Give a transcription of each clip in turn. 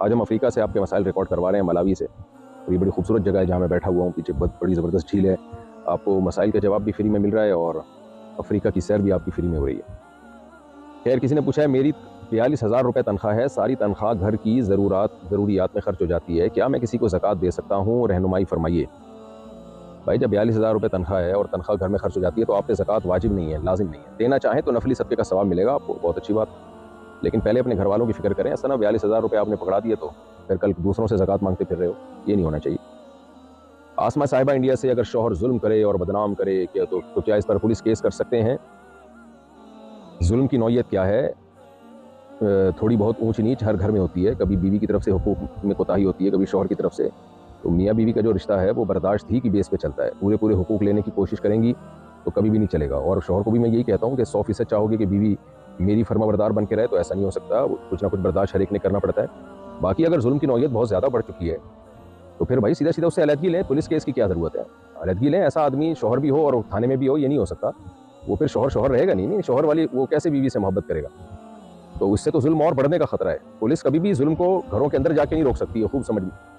آج ہم افریقہ سے آپ کے مسائل ریکارڈ کروا رہے ہیں، ملاوی سے، اور یہ بڑی خوبصورت جگہ ہے جہاں میں بیٹھا ہوا ہوں، پیچھے بڑی زبردست جھیل ہے، آپ کو مسائل کا جواب بھی فری میں مل رہا ہے اور افریقہ کی سیر بھی آپ کی فری میں ہو رہی ہے۔ خیر، کسی نے پوچھا ہے میری 42,000 روپے تنخواہ ہے، ساری تنخواہ گھر کی ضروریات میں خرچ ہو جاتی ہے، کیا میں کسی کو زکوٰۃ دے سکتا ہوں؟ رہنمائی فرمائیے۔ بھائی جب 42,000 روپے تنخواہ ہے اور تنخواہ گھر میں خرچ ہو جاتی ہے تو آپ پہ زکوٰۃ واجب نہیں ہے، لازم نہیں ہے۔ دینا چاہیں تو نفلی صدقے کا ثواب ملے گا آپ کو، بہت اچھی بات، لیکن پہلے اپنے گھر والوں کی فکر کریں۔ ایسا نہ 42,000 روپے آپ نے پکڑا دیے تو پھر کل دوسروں سے زکوٰۃ مانگتے پھر رہے ہو، یہ نہیں ہونا چاہیے۔ آسمہ صاحبہ انڈیا سے، اگر شوہر ظلم کرے اور بدنام کرے تو کیا اس پر پولیس کیس کر سکتے ہیں؟ ظلم کی نوعیت کیا ہے؟ تھوڑی بہت اونچ نیچ ہر گھر میں ہوتی ہے، کبھی بیوی کی طرف سے حقوق میں کوتاہی ہوتی ہے، کبھی شوہر کی طرف سے، تو میاں بیوی کا جو رشتہ ہے وہ برداشت ہی کی بیس پہ چلتا ہے۔ پورے حقوق لینے کی کوشش کریں گی تو کبھی بھی نہیں چلے گا، اور شوہر کو بھی میں یہی کہتا ہوں کہ 100% چاہو گے کہ بیوی میری فرما بردار بن کے رہے تو ایسا نہیں ہو سکتا، کچھ نہ کچھ برداشت ہر ایک نے کرنا پڑتا ہے۔ باقی اگر ظلم کی نوعیت بہت زیادہ بڑھ چکی ہے تو پھر بھائی سیدھا اس سے علیحدگی لیں، پولیس کیس کی کیا ضرورت ہے؟ علیحدگی لیں، ایسا آدمی شوہر بھی ہو اور تھانے میں بھی ہو، یہ نہیں ہو سکتا، وہ پھر شوہر رہے گا نہیں، شوہر والی وہ کیسے بیوی سے محبت کرے گا؟ تو اس سے تو ظلم اور بڑھنے کا خطرہ ہے۔ پولیس کبھی بھی ظلم کو گھروں کے اندر جا کے نہیں روک سکتی ہے، خوب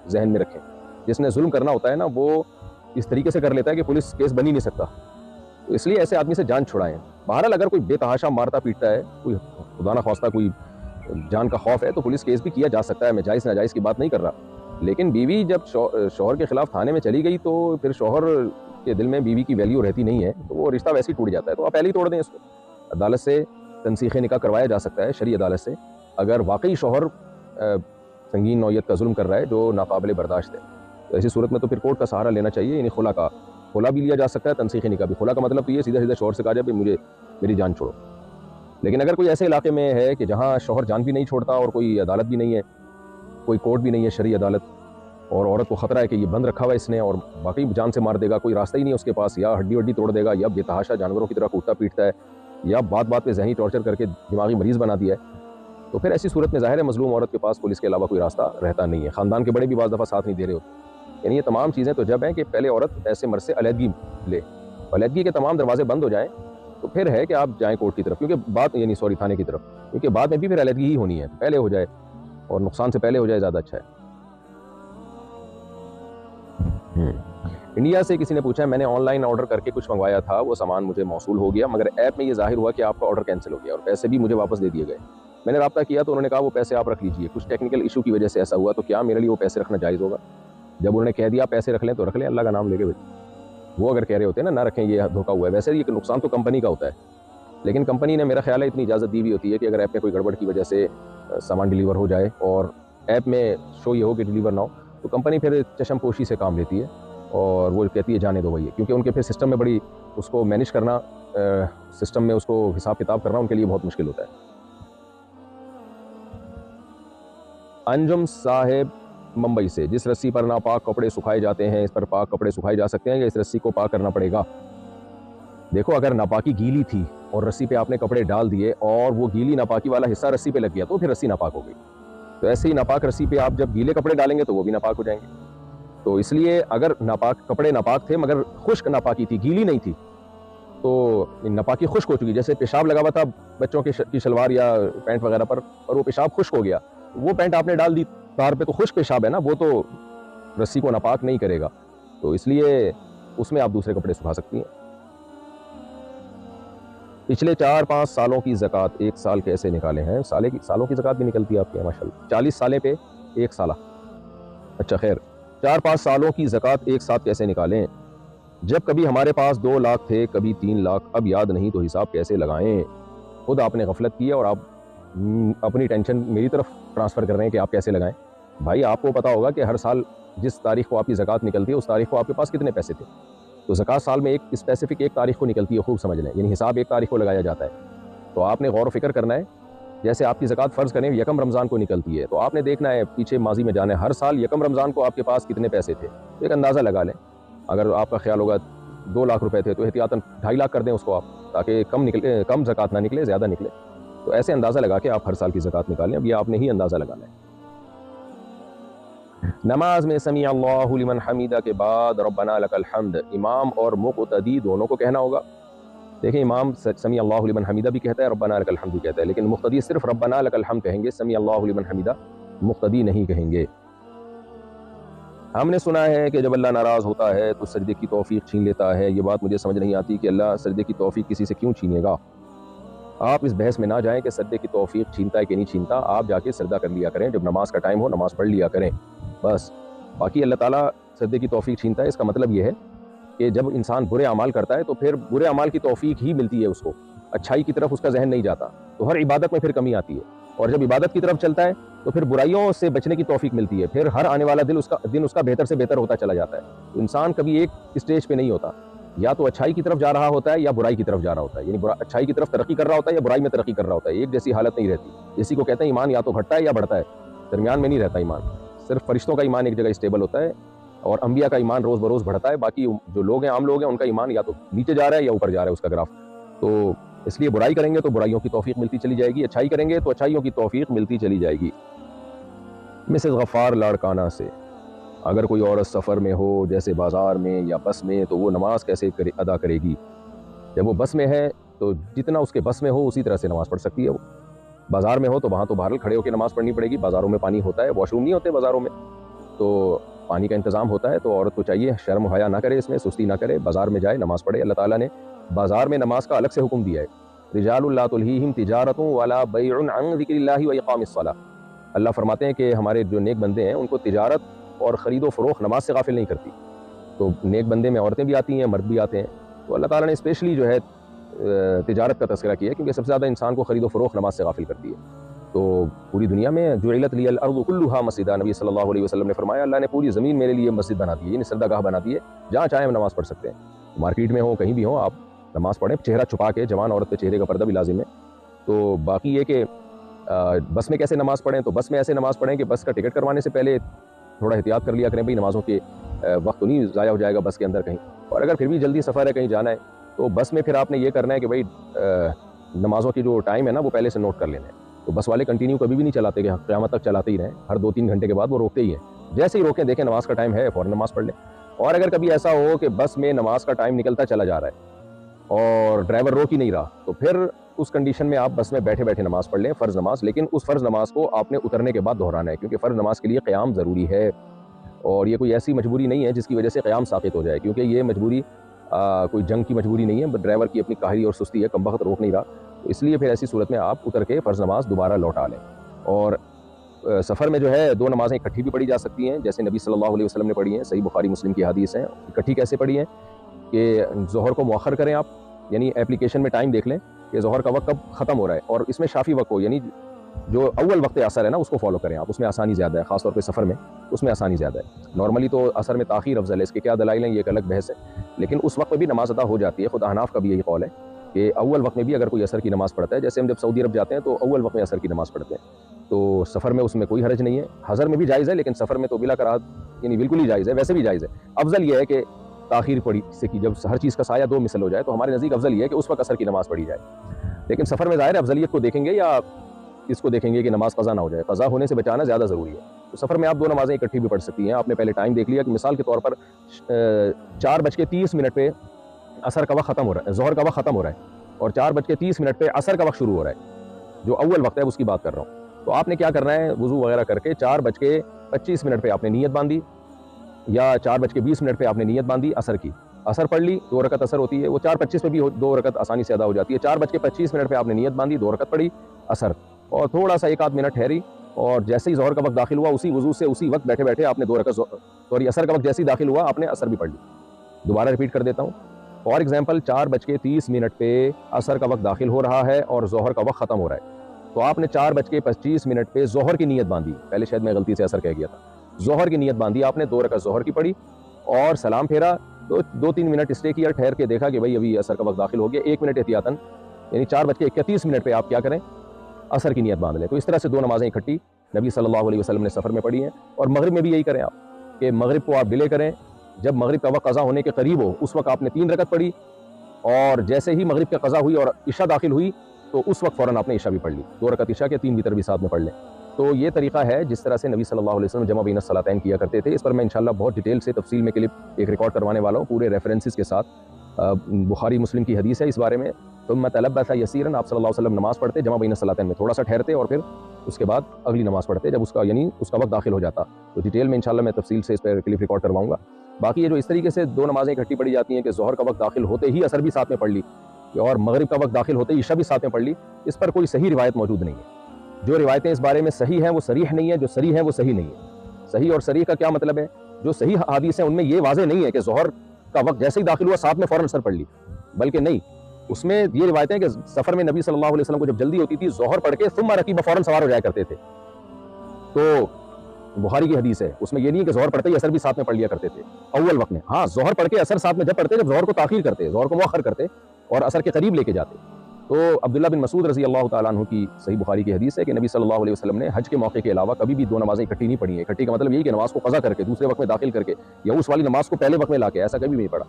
ذہن میں رکھیں۔ جس نے ظلم کرنا ہوتا ہے نا وہ اس طریقے سے کر لیتا ہے کہ پولیس کیس بن ہی نہیں سکتا، تو اس لیے ایسے آدمی سے جان چھڑائیں۔ بہرحال اگر کوئی بے تحاشا مارتا پیٹتا ہے، کوئی خدا نہ خواستہ کوئی جان کا خوف ہے تو پولیس کیس بھی کیا جا سکتا ہے، میں جائز ناجائز کی بات نہیں کر رہا، لیکن بیوی جب شوہر کے خلاف تھانے میں چلی گئی تو پھر شوہر کے دل میں بیوی کی ویلیو رہتی نہیں ہے، تو وہ رشتہ ویسے ہی ٹوٹ جاتا ہے، تو آپ پہلے ہی توڑ دیں اس کو۔ عدالت سے تنسیخ نکاح کروایا جا سکتا ہے، شرعی عدالت سے، اگر واقعی شوہر سنگین نوعیت کا ظلم کر رہا ہے جو ناقابل برداشت ہے، تو ایسی صورت میں تو پھر کورٹ کا سہارا لینا چاہیے، یعنی خلا بھی لیا جا سکتا ہے، تنسیخ نکاح بھی۔ خلا کا مطلب تو یہ سیدھا شوہر سے کہا جائے کہ میری جان چھوڑو۔ لیکن اگر کوئی ایسے علاقے میں ہے کہ جہاں شوہر جان بھی نہیں چھوڑتا اور کوئی عدالت بھی نہیں ہے، کوئی کورٹ بھی نہیں ہے شرعی عدالت، اور عورت کو خطرہ ہے کہ یہ بند رکھا ہوا اس نے اور باقی جان سے مار دے گا، کوئی راستہ ہی نہیں اس کے پاس، یا ہڈی توڑ دے گا، یا بے تحاشا جانوروں کی طرح کوٹتا پیٹتا ہے، یا بات پہ ذہنی ٹارچر کر کے دماغی مریض بنا دیا ہے، تو پھر ایسی صورت میں ظاہر ہے مظلوم عورت کے پاس پولیس کے علاوہ کوئی راستہ رہتا نہیں ہے۔ خاندان کے بڑے بھی بعض دفعہ ساتھ نہیں دے رہے ہوتے، یعنی یہ تمام چیزیں تو جب ہیں کہ پہلے عورت ایسے مرد سے علیحدگی لے، علیحدگی کے تمام دروازے بند ہو جائیں تو پھر ہے کہ آپ جائیں کورٹ کی طرف، کیونکہ تھانے کی طرف، کیونکہ بعد میں بھی پھر علیحدگی ہی ہونی ہے، پہلے ہو جائے اور نقصان سے پہلے ہو جائے زیادہ اچھا ہے۔ انڈیا سے کسی نے پوچھا ہے میں نے آن لائن آرڈر کر کے کچھ منگوایا تھا، وہ سامان مجھے موصول ہو گیا، مگر ایپ میں یہ ظاہر ہوا کہ آپ کا آرڈر کینسل ہو گیا اور پیسے بھی مجھے واپس دے دیے گئے۔ میں نے رابطہ کیا تو انہوں نے کہا وہ پیسے آپ رکھ لیجئے، کچھ ٹیکنیکل ایشو کی وجہ سے ایسا ہوا، تو کیا میرے لیے وہ پیسے رکھنا جائز ہوگا؟ جب انہوں نے کہہ دیا پیسے رکھ لیں تو رکھ لیں، اللہ کا نام لے کے وہ اگر کہہ رہے ہوتے ہیں نہ رکھیں یہ دھوکا ہوا ہے، ویسے یہ نقصان تو کمپنی کا ہوتا ہے، لیکن کمپنی نے میرا خیال ہے اتنی اجازت دی ہوئی ہوتی ہے کہ اگر ایپ میں کوئی گڑبڑ کی وجہ سے سامان ڈیلیور ہو جائے اور ایپ میں شو یہ ہو کہ ڈیلیور نہ ہو، تو کمپنی پھر چشم پوشی سے کام لیتی ہے اور وہ کہتی ہے جانے دو بھائی، کیونکہ ان کے پھر سسٹم میں بڑی اس کو مینیج کرنا، سسٹم میں اس کو حساب کتاب کرنا ان کے لیے بہت مشکل ہوتا ہے۔ انجم صاحب ممبئی سے، جس رسی پر ناپاک کپڑے سکھائے جاتے ہیں اس پر پاک کپڑے سکھائے جا سکتے ہیں یا اس رسی کو پاک کرنا پڑے گا؟ دیکھو اگر ناپاکی گیلی تھی اور رسی پہ آپ نے کپڑے ڈال دیے اور وہ گیلی ناپاکی والا حصہ رسی پہ لگ گیا تو پھر رسی ناپاک ہو گئی، تو ایسے ہی ناپاک رسی پہ آپ جب گیلے کپڑے ڈالیں گے تو وہ بھی ناپاک ہو جائیں گے۔ تو اس لیے اگر کپڑے ناپاک تھے مگر خشک ناپاکی تھی، گیلی نہیں تھی، تو ناپاکی خشک ہو چکی، جیسے پیشاب لگا ہوا تھا بچوں کی شلوار یا پینٹ وغیرہ پر اور وہ پیشاب خشک ہو گیا، وہ پینٹ آپ نے ڈال دی تار پہ تو خشک پیشاب ہے نا، وہ تو رسی کو ناپاک نہیں کرے گا، تو اس لیے اس میں آپ دوسرے کپڑے سکھا سکتی ہیں۔ پچھلے 4-5 سالوں کی زکوٰۃ ایک سال کیسے نکالے ہیں؟ سالوں کی زکوٰۃ بھی نکلتی ہے آپ کے ماشاءاللہ، 40 سالے پہ ایک سالہ، اچھا خیر، 4-5 سالوں کی زکوٰۃ ایک ساتھ کیسے نکالیں؟ جب کبھی ہمارے پاس 2 لاکھ تھے، کبھی 3 لاکھ، اب یاد نہیں تو حساب کیسے لگائیں؟ خود آپ نے غفلت کی ہے اور آپ اپنی ٹینشن میری طرف ٹرانسفر کر رہے ہیں کہ آپ کیسے لگائیں۔ بھائی آپ کو پتا ہوگا کہ ہر سال جس تاریخ کو آپ کی زکوٰۃ نکلتی ہے اس تاریخ کو آپ کے پاس کتنے پیسے تھے، تو زکوٰۃ سال میں ایک اسپیسیفک ایک تاریخ کو نکلتی ہے، خوب سمجھ لیں، یعنی حساب ایک تاریخ کو لگایا جاتا ہے، تو آپ نے غور و فکر کرنا ہے۔ جیسے آپ کی زکوٰۃ فرض کریں 1 رمضان کو نکلتی ہے، تو آپ نے دیکھنا ہے پیچھے ماضی میں جانا ہے، ہر سال 1 رمضان کو آپ کے پاس کتنے پیسے تھے، ایک اندازہ لگا لیں۔ اگر آپ کا خیال ہوگا 2 لاکھ روپے تھے تو احتیاطاً 2.5 لاکھ کر دیں اس کو آپ، تاکہ کم زکوٰۃ نہ نکلے، زیادہ نکلے، تو ایسے اندازہ لگا کے آپ ہر سال کی زکوٰۃ نکالیں۔ اب یہ آپ نے ہی اندازہ لگانا ہے۔ نماز میں سمیع اللہ لمن حمیدہ کے بعد ربنا لک الحمد امام اور مقتدی دونوں کو کہنا ہوگا؟ دیکھیں امام سمیع اللہ لمن حمیدہ بھی کہتا ہے، ربنا لک الحمد بھی کہتا ہے، لیکن مقتدی صرف ربنا لک الحمد کہیں گے، سمیع اللہ لمن حمیدہ مقتدی نہیں کہیں گے۔ ہم نے سنا ہے کہ جب اللہ ناراض ہوتا ہے تو سجدے کی توفیق چھین لیتا ہے۔ یہ بات مجھے سمجھ نہیں آتی کہ اللہ سجدے کی توفیق کسی سے کیوں چھینے گا۔ آپ اس بحث میں نہ جائیں کہ سجدے کی توفیق چھینتا ہے کہ نہیں چھینتا، آپ جا کے سجدہ کر لیا کریں، جب نماز کا ٹائم ہو نماز پڑھ لیا کریں بس۔ باقی اللہ تعالیٰ سجدے کی توفیق چھینتا ہے، اس کا مطلب یہ ہے کہ جب انسان برے اعمال کرتا ہے تو پھر برے اعمال کی توفیق ہی ملتی ہے اس کو، اچھائی کی طرف اس کا ذہن نہیں جاتا، تو ہر عبادت میں پھر کمی آتی ہے، اور جب عبادت کی طرف چلتا ہے تو پھر برائیوں سے بچنے کی توفیق ملتی ہے، پھر ہر آنے والا دن اس کا بہتر سے بہتر ہوتا چلا جاتا ہے۔ تو انسان کبھی ایک اسٹیج پہ نہیں ہوتا، یا تو اچھائی کی طرف جا رہا ہوتا ہے یا برائی کی طرف جا رہا ہوتا ہے، یعنی اچھائی کی طرف ترقی کر رہا ہوتا ہے یا برائی میں ترقی کر رہا ہوتا ہے، ایک جیسی حالت نہیں رہتی۔ اسی کو کہتے ہیں ایمان یا تو گھٹتا ہے یا بڑھتا ہے، درمیان میں نہیں رہتا ایمان۔ صرف فرشتوں کا ایمان ایک جگہ اسٹیبل ہوتا ہے، اور انبیاء کا ایمان روز بروز بڑھتا ہے، باقی جو لوگ ہیں عام لوگ ہیں ان کا ایمان یا تو نیچے جا رہا ہے یا اوپر جا رہا ہے اس کا گراف۔ تو اس لیے برائی کریں گے تو برائیوں کی توفیق ملتی چلی جائے گی، اچھائی کریں گے تو اچھائیوں کی توفیق ملتی چلی جائے گی۔ مسز غفار لاڑکانہ سے، اگر کوئی عورت سفر میں ہو جیسے بازار میں یا بس میں تو وہ نماز کیسے ادا کرے گی؟ جب وہ بس میں ہے تو جتنا اس کے بس میں ہو اسی طرح سے نماز پڑھ سکتی ہے وہ۔ بازار میں ہو تو وہاں تو بہرحال کھڑے ہو کے نماز پڑھنی پڑے گی، بازاروں میں پانی ہوتا ہے، واش روم نہیں ہوتے بازاروں میں، تو پانی کا انتظام ہوتا ہے، تو عورت کو چاہیے شرم و حیا نہ کرے، اس میں سستی نہ کرے، بازار میں جائے نماز پڑھے۔ اللہ تعالیٰ نے بازار میں نماز کا الگ سے حکم دیا ہے، رجال لا تلہیہم تجارۃ ولا بیع عن ذکر اللہ واقام الصلاۃ۔ اللہ فرماتے ہیں کہ ہمارے جو نیک بندے ہیں ان کو تجارت اور خرید و فروخت نماز سے غافل نہیں کرتی۔ تو نیک بندے میں عورتیں بھی آتی ہیں، مرد بھی آتے ہیں، تو اللہ تعالیٰ نے اسپیشلی جو ہے تجارت کا تذکرہ کیا ہے، کیونکہ سب سے زیادہ انسان کو خرید و فروخت نماز سے غافل کرتی ہے۔ تو پوری دنیا میں جعلت لی الارض کلھا مسجدا، نبی صلی اللہ علیہ وسلم نے فرمایا اللہ نے پوری زمین میرے لیے مسجد بنا دی ہے، یعنی سجدہ گاہ بنا دی ہے، جہاں چاہیں ہم نماز پڑھ سکتے ہیں، مارکیٹ میں ہو کہیں بھی ہو آپ نماز پڑھیں، چہرہ چھپا کے، جوان عورت پہ چہرے کا پردہ بھی لازم ہے۔ تو باقی یہ کہ بس میں کیسے نماز پڑھیں، تو بس میں ایسے نماز پڑھیں کہ بس کا ٹکٹ کروانے سے پہلے تھوڑا احتیاط کر لیا کریں، بھائی نمازوں کے وقت تو نہیں ضائع ہو جائے گا بس کے اندر کہیں، اور اگر پھر بھی جلدی سفر ہے کہیں جانا ہے تو بس میں پھر آپ نے یہ کرنا ہے کہ بھائی نمازوں کی جو ٹائم ہے نا وہ پہلے سے نوٹ کر لینا ہے۔ تو بس والے کنٹینیو کبھی بھی نہیں چلاتے کہ قیامت تک چلاتے ہی رہیں، ہر 2-3 گھنٹے کے بعد وہ روکتے ہی ہیں، جیسے ہی روکیں دیکھیں نماز کا ٹائم ہے فوراً نماز پڑھ لیں۔ اور اگر کبھی ایسا ہو کہ بس میں نماز کا ٹائم نکلتا چلا جا رہا ہے اور ڈرائیور روک ہی نہیں رہا، تو پھر اس کنڈیشن میں آپ بس میں بیٹھے بیٹھے نماز پڑھ لیں، فرض نماز، لیکن اس فرض نماز کو آپ نے اترنے کے بعد دہرانا ہے، کیونکہ فرض نماز کے لیے قیام ضروری ہے، اور یہ کوئی ایسی مجبوری نہیں ہے جس کی وجہ سے قیام ساقط ہو جائے، کیونکہ یہ مجبوری کوئی جنگ کی مجبوری نہیں ہے، ڈرائیور کی اپنی کاہلی اور سستی ہے، کم وقت روک نہیں رہا، تو اس لیے پھر ایسی صورت میں آپ اتر کے فرض نماز دوبارہ لوٹا لیں۔ اور سفر میں جو ہے 2 نمازیں اکٹھی بھی پڑھی جا سکتی ہیں، جیسے نبی صلی اللہ علیہ وسلم نے پڑھی ہیں، صحیح بخاری مسلم کی حدیث ہیں۔ اکٹھی کیسے پڑھی ہیں کہ ظہر کو مؤخر کریں آپ، یعنی اپلیکیشن میں ٹائم دیکھ لیں کہ ظہر کا وقت کب ختم ہو رہا ہے، اور اس میں شافی وقت ہو، یعنی جو اول وقت عصر ہے نا اس کو فالو کریں آپ، اس میں آسانی زیادہ ہے، خاص طور پہ سفر میں اس میں آسانی زیادہ ہے۔ نارملی تو عصر میں تاخیر افضل ہے، اس کے کیا دلائل ہیں یہ ایک الگ بحث ہے، لیکن اس وقت میں بھی نماز ادا ہو جاتی ہے۔ خود احناف کا بھی یہی قول ہے کہ اول وقت میں بھی اگر کوئی عصر کی نماز پڑھتا ہے، جیسے ہم جب سعودی عرب جاتے ہیں تو اول وقت میں عصر کی نماز پڑھتے ہیں، تو سفر میں اس میں کوئی حرج نہیں ہے، حضر میں بھی جائز ہے لیکن سفر میں تو بلا کراہت یعنی بالکل ہی جائز ہے، ویسے بھی جائز ہے۔ افضل یہ ہے کہ تاخیر پڑھی سے کی، جب ہر چیز کا سایہ 2 مثل ہو جائے تو ہمارے نزدیک افضل یہ ہے کہ اس وقت عصر کی نماز پڑھی جائے، لیکن سفر میں ظاہر افضلیت کو دیکھیں گے یا اس کو دیکھیں گے کہ نماز قضا نہ ہو جائے، قضا ہونے سے بچانا زیادہ ضروری ہے۔ تو سفر میں آپ 2 نمازیں اکٹھی بھی پڑھ سکتی ہیں، آپ نے پہلے ٹائم دیکھ لیا کہ مثال کے طور پر 4:30 پہ عصر کا وقت ختم ہو رہا ہے، ظہر کا وقت ختم ہو رہا ہے، اور 4:30 پہ عصر کا وقت شروع ہو رہا ہے، جو اول وقت ہے اس کی بات کر رہا ہوں۔ تو آپ نے کیا کرنا ہے، وضو وغیرہ کر کے 4:25 پہ آپ نے نیت باندھی، یا 4:20 پہ آپ نے نیت باندھی عصر کی، عصر پڑھ لی، 2 رکعت عصر ہوتی ہے، وہ 4:25 پہ بھی 2 رکعت آسانی سے ادا ہو جاتی ہے۔ 4:25 پہ آپ نے نیت باندھی، 2 رکعت پڑھی عصر، اور تھوڑا سا 1 آدھ منٹ ٹھہری، اور جیسے ہی ظہر کا وقت داخل ہوا اسی وضو سے اسی وقت بیٹھے بیٹھے آپ نے 2 رکعت عصر کا وقت جیسے ہی داخل ہوا آپ نے عصر بھی پڑھ لی۔ دوبارہ ریپیٹ کر دیتا ہوں، فار ایگزامپل 4:30 پہ عصر کا وقت داخل ہو رہا ہے اور ظہر کا وقت ختم ہو رہا ہے، تو آپ نے 4:25 پہ ظہر کی نیت باندھی، پہلے شاید میں غلطی سے عصر کہہ گیا تھا، ظہر کی نیت باندھی آپ نے، 2 رکعت ظہر کی پڑھی اور سلام پھیرا، 2-3 منٹ اسٹے کیا، ٹھہر کے دیکھا کہ بھائی ابھی عصر کا وقت داخل ہو گیا، 1 منٹ احتیاطاً، یعنی 4:31 پہ آپ کیا کریں، عصر کی نیت باندھ لیں۔ تو اس طرح سے 2 نمازیں اکٹھی نبی صلی اللہ علیہ وسلم نے سفر میں پڑھی ہیں، اور مغرب میں بھی یہی کریں آپ کہ مغرب کو آپ ڈیلے کریں، جب مغرب کا وقت قضا ہونے کے قریب ہو اس وقت آپ نے 3 رکعت پڑھی، اور جیسے ہی مغرب کا قضا ہوئی اور عشاء داخل ہوئی تو اس وقت فوراً آپ نے عشاء بھی پڑھ لی، 2 رکعت عشاء کے 3 وتر بھی ساتھ میں پڑھ لیں۔ تو یہ طریقہ ہے جس طرح سے نبی صلی اللہ علیہ وسلم جمع بین الصلاتین کیا کرتے تھے۔ اس پر میں انشاءاللہ بہت ڈیٹیل سے تفصیل میں کلپ ایک ریکارڈ کروانے والا ہوں، پورے ریفرنسز کے ساتھ، بخاری مسلم کی حدیث ہے اس بارے میں، ثم تلبث یسیرا، آپ صلی اللہ علیہ وسلم نماز پڑھتے جمع بین الصلاتین میں، تھوڑا سا ٹھہرتے اور پھر اس کے بعد اگلی نماز پڑھتے جب اس کا یعنی اس کا وقت داخل ہو جاتا. تو ڈیٹیل میں انشاءاللہ میں تفصیل سے اس پہ کلپ ریکارڈ کرواؤں گا. باقی یہ جو اس طریقے سے دو نمازیں اکٹھی پڑھی جاتی ہیں کہ ظہر کا وقت داخل ہوتے ہی عصر بھی ساتھ میں پڑھ لی اور مغرب کا وقت داخل ہوتے ہی عشاء بھی ساتھ میں پڑھ لی، اس پر کوئی صحیح روایت موجود نہیں ہے. جو روایتیں اس بارے میں صحیح ہیں وہ صریح نہیں ہے، جو صریح ہیں وہ صحیح نہیں ہے. صحیح اور صریح کا کیا مطلب ہے؟ جو صحیح حدیث ہیں ان میں یہ واضح نہیں ہے کہ ظہر کا وقت جیسے ہی داخل ہوا ساتھ میں فوراً عصر پڑھ لی، بلکہ نہیں، اس میں یہ روایتیں ہیں کہ سفر میں نبی صلی اللہ علیہ وسلم کو جب جلدی ہوتی تھی ظہر پڑھ کے ثم رکیب فوراً سوار ہو جایا کرتے تھے. تو بخاری کی حدیث ہے، اس میں یہ نہیں ہے کہ ظہر پڑھتے ہی عصر بھی ساتھ میں پڑھ لیا کرتے تھے اول وقت میں. ہاں ظہر پڑھ کے عصر ساتھ میں جب پڑھتے جب ظہر کو تاخیر کرتے، ظہر کو مؤخر کرتے اور عصر کے قریب لے کے جاتے. تو عبداللہ بن مسعود رضی اللہ تعالیٰ عنہ کی صحیح بخاری کی حدیث ہے کہ نبی صلی اللہ علیہ وسلم نے حج کے موقع کے علاوہ کبھی بھی دو نمازیں اکٹھی نہیں پڑھی ہیں. اکٹھی کا مطلب یہی کہ نماز کو قضا کر کے دوسرے وقت میں داخل کر کے یا اس والی نماز کو پہلے وقت میں لا کے، ایسا کبھی بھی نہیں پڑھا.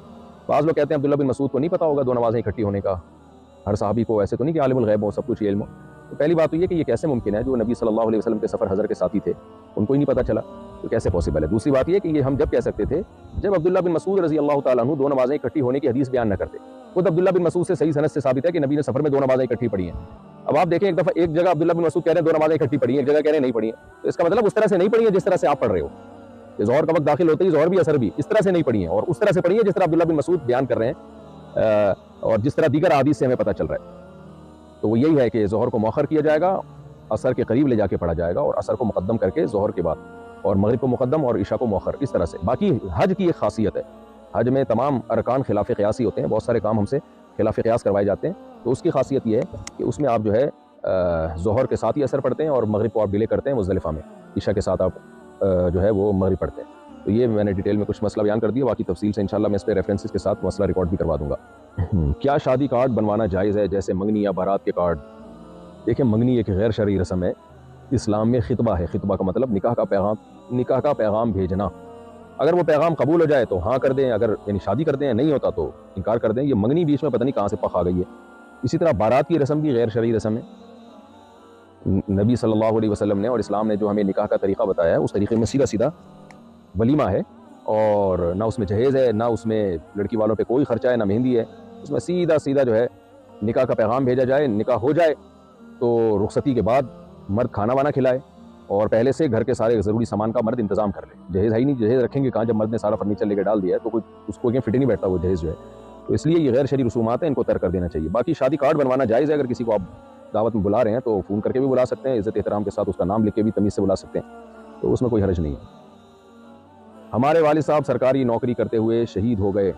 بعض لوگ کہتے ہیں عبداللہ بن مسعود کو نہیں پتا ہوگا دو نمازیں اکٹھی ہونے کا، ہر صحابی کو ایسے تو نہیں کہ عالم الغیب ہو، سب کچھ علم ہو. تو پہلی بات تو یہ کہ یہ کیسے ممکن ہے؟ جو نبی صلی اللہ علیہ وسلم کے سفر حضر کے ساتھی تھے ان کو ہی نہیں پتہ چلا تو کیسے پاسبل ہے؟ دوسری بات یہ کہ یہ ہم جب کہہ سکتے تھے جب عبداللہ بن مسعود رضی اللہ تعالیٰ عنہ دو نمازیں اکٹھی ہونے کی حدیث بیان نہ کرتے. خود عبداللہ بن مسعود سے صحیح سند سے ثابت ہے کہ نبی نے سفر میں دو نمازیں اکٹھی پڑھی ہیں. اب آپ دیکھیں ایک جگہ عبداللہ بن مسعود کہہ رہے ہیں دو نمازیں اکٹھی پڑھی ہیں، ایک جگہ کہہ رہے ہیں نہیں پڑھی ہیں. تو اس کا مطلب اس طرح سے نہیں پڑھی ہیں جس طرح سے آپ پڑھ رہے ہو کہ ظہر کا وقت داخل ہوتے ہی ظہر بھی عصر بھی، اس طرح سے نہیں پڑھی ہیں اور اس طرح سے پڑھی ہیں جس طرح عبداللہ بن مسعود بیان کر رہے ہیں اور جس طرح دیگر احادیث سے ہمیں پتہ چل رہا ہے. تو وہ یہی ہے کہ ظہر کو مؤخر کیا جائے گا، عصر کے قریب لے جا کے پڑھا جائے گا اور عصر کو مقدم کر کے ظہر کے بعد اور مغرب کو مقدم اور عشاء کو مؤخر، اس طرح سے. باقی حج کی ایک خاصیت ہے، حج میں تمام ارکان خلاف قیاسی ہوتے ہیں، بہت سارے کام ہم سے خلاف قیاس کروائے جاتے ہیں. تو اس کی خاصیت یہ ہے کہ اس میں آپ جو ہے ظہر کے ساتھ ہی عصر پڑھتے ہیں اور مغرب کو آپ ڈیلے کرتے ہیں مزدلفہ میں، عشاء کے ساتھ آپ جو ہے وہ مغرب پڑھتے ہیں. تو یہ میں نے ڈیٹیل میں کچھ مسئلہ بیان کر دیا، باقی تفصیل سے انشاءاللہ میں اس پہ ریفرنسز کے ساتھ مسئلہ ریکارڈ بھی کروا دوں گا. کیا شادی کارڈ بنوانا جائز ہے جیسے منگنی یا بارات کے کارڈ؟ دیکھیں منگنی ایک غیر شرعی رسم ہے، اسلام میں خطبہ ہے. خطبہ کا مطلب نکاح کا پیغام بھیجنا. اگر وہ پیغام قبول ہو جائے تو ہاں کر دیں، اگر یعنی شادی کر دیں، نہیں ہوتا تو انکار کر دیں. یہ منگنی بیچ میں پتہ نہیں کہاں سے پخ آ گئی ہے. اسی طرح بارات کی رسم بھی غیر شرعی رسم ہے. نبی صلی اللہ علیہ وسلم نے اور اسلام نے جو ہمیں نکاح کا طریقہ بتایا ہے اس طریقے میں سیدھا سیدھا ولیمہ ہے اور نہ اس میں جہیز ہے، نہ اس میں لڑکی والوں پہ کوئی خرچہ ہے، نہ مہندی ہے. اس میں سیدھا سیدھا جو ہے نکاح کا پیغام بھیجا جائے. نکاح ہو جائے تو رخصتی کے بعد مرد کھانا وانا کھلائے اور پہلے سے گھر کے سارے ضروری سامان کا مرد انتظام کر لے. جہیز ہے ہی نہیں، جہیز رکھیں گے کہاں جب مرد نے سارا فرنیچر لے کے ڈال دیا ہے تو کوئی اس کو فٹ ہی نہیں بیٹھتا وہ جہیز جو ہے. تو اس لیے یہ غیر شرعی رسومات ہیں، ان کو ترک کر دینا چاہیے. باقی شادی کارڈ بنوانا جائز ہے. اگر کسی کو آپ دعوت میں بلا رہے ہیں تو فون کر کے بھی بلا سکتے ہیں، عزت احترام کے ساتھ اس کا نام لکھ کے بھی تمیز سے بلا سکتے ہیں، تو اس میں کوئی حرج نہیں ہے. ہمارے والد صاحب سرکاری نوکری کرتے ہوئے شہید ہو گئے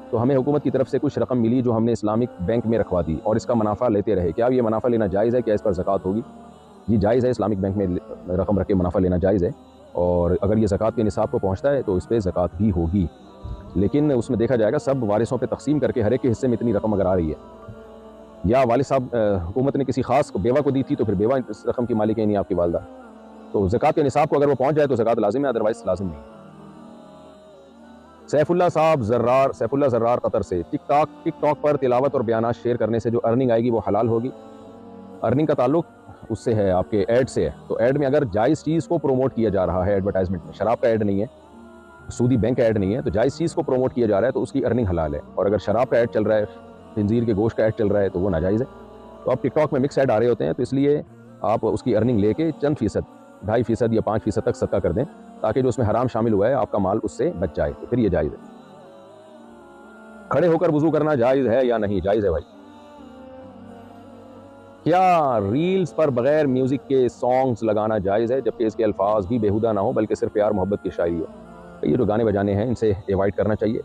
تو ہمیں حکومت کی طرف سے کچھ رقم ملی جو ہم نے اسلامک بینک میں رکھوا دی اور اس کا منافع لیتے رہے. کیا یہ منافع لینا جائز ہے؟ کیا اس پر زکوٰۃ ہوگی؟ یہ جائز ہے، اسلامک بینک میں رقم رکھ کے منافع لینا جائز ہے اور اگر یہ زکوٰۃ کے نصاب کو پہنچتا ہے تو اس پہ زکوٰۃ بھی ہوگی. لیکن اس میں دیکھا جائے گا سب وارثوں پہ تقسیم کر کے ہر ایک کے حصے میں اتنی رقم اگر آ رہی ہے، یا والد صاحب حکومت نے کسی خاص بیوہ کو دی تھی تو پھر بیوہ اس رقم کی مالک ہے نہیں آپ کی والدہ، تو زکوٰۃ کے نصاب کو اگر وہ پہنچ جائے تو زکوٰۃ لازم ہے، ادروائز لازم نہیں. سیف اللہ زرار قطر سے ٹک ٹاک پر تلاوت اور بیانات شیئر کرنے سے جو ارننگ آئے گی وہ حلال ہوگی؟ ارننگ کا تعلق اس سے ہے، آپ کے ایڈ سے ہے. تو ایڈ میں اگر جائز چیز کو پروموٹ کیا جا رہا ہے ایڈورٹائزمنٹ میں، شراب کا ایڈ نہیں ہے، سودی بینک کا ایڈ نہیں ہے، تو جائز چیز کو پروموٹ کیا جا رہا ہے تو اس کی ارننگ حلال ہے. اور اگر شراب کا ایڈ چل رہا ہے، خنزیر کے گوشت کا ایڈ چل رہا ہے تو وہ ناجائز ہے. تو آپ ٹک ٹاک میں مکس ایڈ آ رہے ہوتے ہیں تو اس لیے آپ اس کی ارننگ لے کے چند فیصد 2.5% یا 5% تک صدقہ کر دیں تاکہ جو اس میں حرام شامل ہوا ہے آپ کا مال اس سے بچ جائے، تو پھر یہ جائز ہے. کھڑے ہو کر وضو کرنا جائز ہے یا نہیں؟ جائز ہے بھائی. کیا ریلز پر بغیر میوزک کے سانگز لگانا جائز ہے جبکہ اس کے الفاظ بھی بیہودہ نہ ہو بلکہ صرف پیار محبت کی شاعری ہو؟ یہ جو گانے بجانے ہیں ان سے ایوائڈ کرنا چاہیے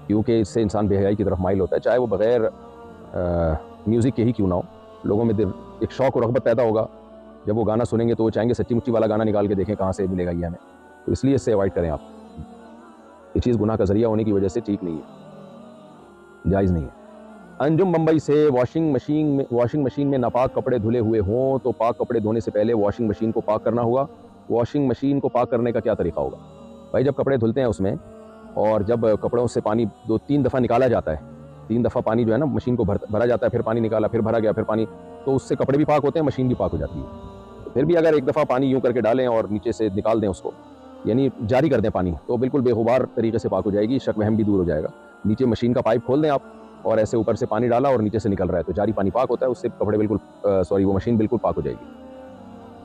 کیونکہ اس سے انسان بے حیائی کی طرف مائل ہوتا ہے، چاہے وہ بغیر میوزک کے ہی کیوں نہ ہو. لوگوں میں ایک شوق و رغبت پیدا ہوگا، جب وہ گانا سنیں گے تو وہ چاہیں گے سچی مچی والا گانا نکال کے دیکھیں کہاں سے ملے گا یہ ہمیں. تو اس لیے اس سے ایوائڈ کریں آپ. یہ چیز گناہ کا ذریعہ ہونے کی وجہ سے ٹھیک نہیں ہے، جائز نہیں ہے. انجم ممبئی سے واشنگ مشین میں ناپاک کپڑے دھلے ہوئے ہوں تو پاک کپڑے دھونے سے پہلے واشنگ مشین کو پاک کرنا ہوگا. واشنگ مشین کو پاک کرنے کا کیا طریقہ ہوگا؟ بھائی جب کپڑے دھلتے ہیں اس میں اور جب کپڑوں سے پانی 2-3 دفعہ نکالا جاتا ہے، 3 دفعہ پانی جو ہے نا مشین کو بھرا جاتا ہے، پھر پانی نکالا، پھر بھرا گیا، پھر پانی، تو اس سے کپڑے بھی پاک ہوتے ہیں، مشین بھی پاک ہو جاتی ہے. تو پھر بھی اگر ایک دفعہ پانی یوں کر کے ڈالیں اور نیچے سے نکال دیں اس کو، یعنی جاری کر دیں پانی، تو بالکل بے غبار طریقے سے پاک ہو جائے گی، شک وہم بھی دور ہو جائے گا. نیچے مشین کا پائپ کھول دیں آپ اور ایسے اوپر سے پانی ڈالا اور نیچے سے نکل رہا ہے تو جاری پانی پاک ہوتا ہے، اس سے کپڑے بالکل وہ مشین بالکل پاک ہو جائے گی۔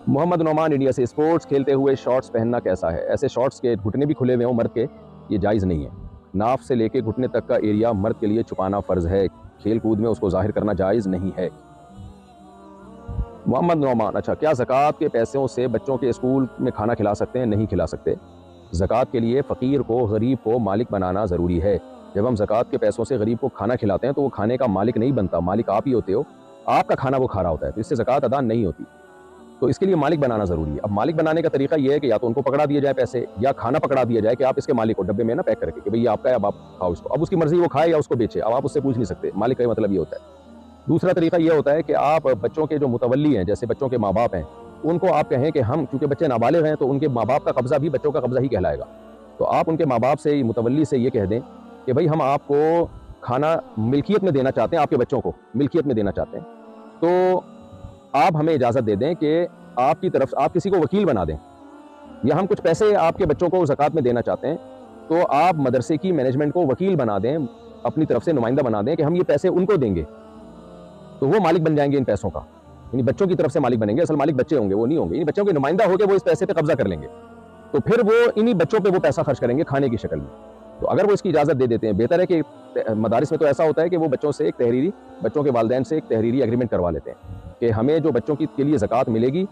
محمد نعمان انڈیا سے، اسپورٹس کھیلتے ہوئے شارٹس پہننا کیسا ہے؟ ایسے شارٹس کے گھٹنے بھی کھلے ہوئے ہوں مرد کے، یہ جائز نہیں ہے۔ ناف سے لے کے گھٹنے تک کا ایریا مرد کے لیے چھپانا فرض ہے، کھیل کود میں اس کو ظاہر کرنا جائز نہیں ہے۔ محمد نعمان، اچھا کیا زکوٰۃ کے پیسوں سے بچوں کے اسکول میں کھانا کھلا سکتے ہیں؟ نہیں کھلا سکتے۔ زکوٰۃ کے لیے فقیر کو، غریب کو مالک بنانا ضروری ہے۔ جب ہم زکوٰۃ کے پیسوں سے غریب کو کھانا کھلاتے ہیں تو وہ کھانے کا مالک نہیں بنتا، مالک آپ ہی ہوتے ہو، آپ کا کھانا وہ کھا رہا ہوتا ہے، تو اس سے زکوٰۃ ادا نہیں ہوتی، تو اس کے لیے مالک بنانا ضروری ہے۔ اب مالک بنانے کا طریقہ یہ ہے کہ یا تو ان کو پکڑا دیا جائے پیسے، یا کھانا پکڑا دیا جائے کہ آپ اس کے مالک کو ڈبے میں نا پیک کر کے کہ بھئی آپ کا ہے، اب آپ کھاؤ اس کو، اب اس کی مرضی وہ کھائے یا اس کو بیچے، اب آپ اس سے پوچھ نہیں سکتے، مالک کا مطلب یہ ہوتا ہے۔ دوسرا طریقہ یہ ہوتا ہے کہ آپ بچوں کے جو متولی ہیں، جیسے بچوں کے ماں باپ ہیں، ان کو آپ کہیں کہ ہم چونکہ بچے نابالغ ہیں تو ان کے ماں باپ کا قبضہ بھی بچوں کا قبضہ ہی کہلائے گا، تو آپ ان کے ماں باپ سے، متولی سے یہ کہہ دیں کہ بھئی ہم آپ کو کھانا ملکیت میں دینا چاہتے ہیں، آپ کے بچوں کو ملکیت میں دینا چاہتے ہیں، تو آپ ہمیں اجازت دے دیں کہ آپ کی طرف سے آپ کسی کو وکیل بنا دیں، یا ہم کچھ پیسے آپ کے بچوں کو زکوٰۃ میں دینا چاہتے ہیں تو آپ مدرسے کی مینجمنٹ کو وکیل بنا دیں، اپنی طرف سے نمائندہ بنا دیں کہ ہم یہ پیسے ان کو دیں گے، تو وہ مالک بن جائیں گے ان پیسوں کا، یعنی بچوں کی طرف سے مالک بنیں گے، اصل مالک بچے ہوں گے، وہ نہیں ہوں گے، یعنی بچوں کے نمائندہ ہو کے وہ اس پیسے پہ قبضہ کر لیں گے، تو پھر وہ انہی بچوں پہ وہ پیسہ خرچ کریں گے کھانے کی شکل میں۔ تو اگر وہ اس کی اجازت دے دیتے ہیں، بہتر ہے کہ مدارس میں تو ایسا ہوتا ہے کہ وہ بچوں سے بچوں کے والدین سے ایک تحریری ایگریمنٹ کروا لیتے ہیں کہ ہمیں جو بچوں کے لیے زکوٰۃ ملے گی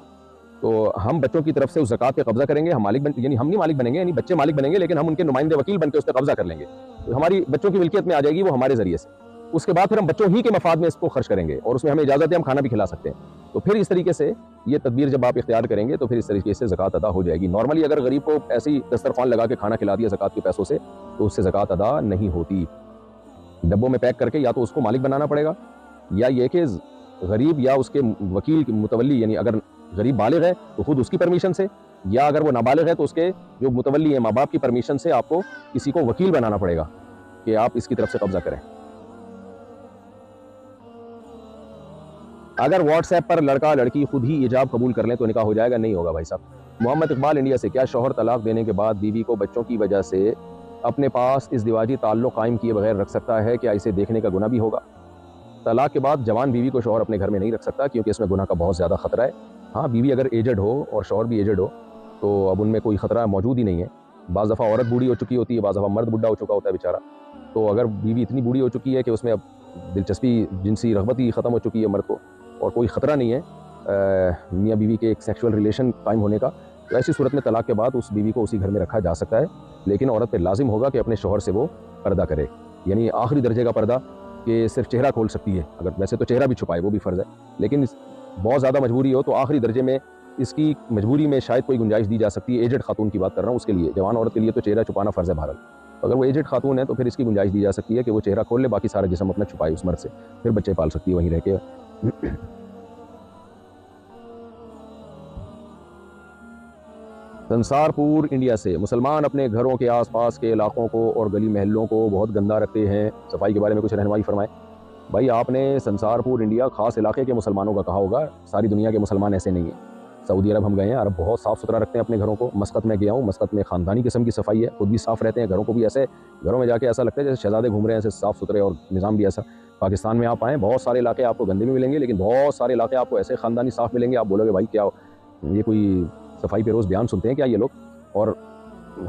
تو ہم بچوں کی طرف سے اس زکوٰۃ پہ قبضہ کریں گے، ہم مالک یعنی ہم نہیں مالک بنیں گے، یعنی بچے مالک بنیں گے، لیکن ہم ان کے نمائندے وکیل بن کے اس پہ قبضہ کر لیں گے، تو ہماری بچوں کی ملکیت میں آ جائے گی وہ ہمارے ذریعے سے، اس کے بعد پھر ہم بچوں ہی کے مفاد میں اس کو خرچ کریں گے اور اس میں ہمیں اجازت ہے ہم کھانا بھی کھلا سکتے ہیں، تو پھر اس طریقے سے یہ تدبیر جب آپ اختیار کریں گے تو پھر اس طریقے سے زکوٰۃ ادا ہو جائے گی۔ نارملی اگر غریب کو ایسی دسترخوان لگا کے کھانا کھلا دیا زکوٰۃ کے پیسوں سے تو اس سے زکوٰۃ ادا نہیں ہوتی، ڈبوں میں پیک کر کے یا تو اس کو مالک بنانا پڑے گا، یا یہ کہ غریب یا اس کے وکیل متولی، یعنی اگر غریب بالغ ہے تو خود اس کی پرمیشن سے، یا اگر وہ نابالغ ہے تو اس کے جو متولی ہیں ماں باپ کی پرمیشن سے آپ کو کسی کو وکیل بنانا پڑے گا کہ آپ اس کی طرف سے قبضہ کریں۔ اگر واٹس ایپ پر لڑکا لڑکی خود ہی ایجاب قبول کر لیں تو نکاح ہو جائے گا؟ نہیں ہوگا بھائی صاحب۔ محمد اقبال انڈیا سے، کیا شوہر طلاق دینے کے بعد بیوی کو بچوں کی وجہ سے اپنے پاس ازدواجی تعلق قائم کیے بغیر رکھ سکتا ہے؟ کیا اسے دیکھنے کا گناہ بھی ہوگا؟ طلاق کے بعد جوان بیوی کو شوہر اپنے گھر میں نہیں رکھ سکتا کیونکہ اس میں گناہ کا بہت زیادہ خطرہ ہے۔ ہاں، بیوی اگر ایجڈ ہو اور شوہر بھی ایجڈ ہو تو اب ان میں کوئی خطرہ موجود ہی نہیں ہے۔ بعض دفعہ عورت بوڑھی ہو چکی ہوتی ہے، بعض دفعہ مرد بڈھا ہو چکا ہوتا ہے بیچارہ، تو اگر بیوی اتنی بوڑھی ہو چکی ہے کہ اس میں اب دلچسپی، جنسی رغبت ہی ختم ہو چکی ہے مرد کو اور کوئی خطرہ نہیں ہے میاں بیوی کے ایک سیکشول ریلیشن قائم ہونے کا، تو ایسی صورت میں طلاق کے بعد اس بیوی کو اسی گھر میں رکھا جا سکتا ہے، لیکن عورت پہ لازم ہوگا کہ اپنے شوہر سے وہ پردہ کرے، یعنی آخری درجے کا پردہ کہ صرف چہرہ کھول سکتی ہے، اگر ویسے تو چہرہ بھی چھپائے وہ بھی فرض ہے، لیکن بہت زیادہ مجبوری ہو تو آخری درجے میں اس کی مجبوری میں شاید کوئی گنجائش دی جا سکتی ہے۔ ایجڈ خاتون کی بات کر رہا ہوں، اس کے لیے، جوان عورت کے لیے تو چہرہ چھپانا فرض ہے بہرحال، اگر وہ ایجڈ خاتون ہے تو پھر اس کی گنجائش دی جا سکتی ہے کہ وہ چہرہ کھول لے، باقی سارا جسم اپنا چھپائے اس مرد سے، پھر بچے پال سکتی ہے وہیں رہ کے۔ سنسار پور انڈیا سے، مسلمان اپنے گھروں کے آس پاس کے علاقوں کو اور گلی محلوں کو بہت گندہ رکھتے ہیں، صفائی کے بارے میں کچھ رہنمائی فرمائیں۔ بھائی آپ نے سنسار پور انڈیا خاص علاقے کے مسلمانوں کا کہا ہوگا، ساری دنیا کے مسلمان ایسے نہیں ہیں۔ سعودی عرب ہم گئے ہیں، عرب بہت صاف ستھرا رکھتے ہیں اپنے گھروں کو۔ مسقط میں گیا ہوں، مسقط میں خاندانی قسم کی صفائی ہے، خود بھی صاف رہتے ہیں، گھروں کو بھی ایسے، گھروں میں جا کے ایسا لگتا ہے جیسے شہزادے گھوم رہے ہیں، ایسے صاف ستھرے، اور نظام بھی ایسا۔ پاکستان میں آپ آئیں، بہت سارے علاقے آپ کو گندے بھی ملیں گے، لیکن بہت سارے علاقے آپ کو ایسے خاندانی صاف ملیں گے، آپ بولو گے بھائی کیا یہ کوئی صفائی پہ روز بیان سنتے ہیں کیا یہ لوگ؟ اور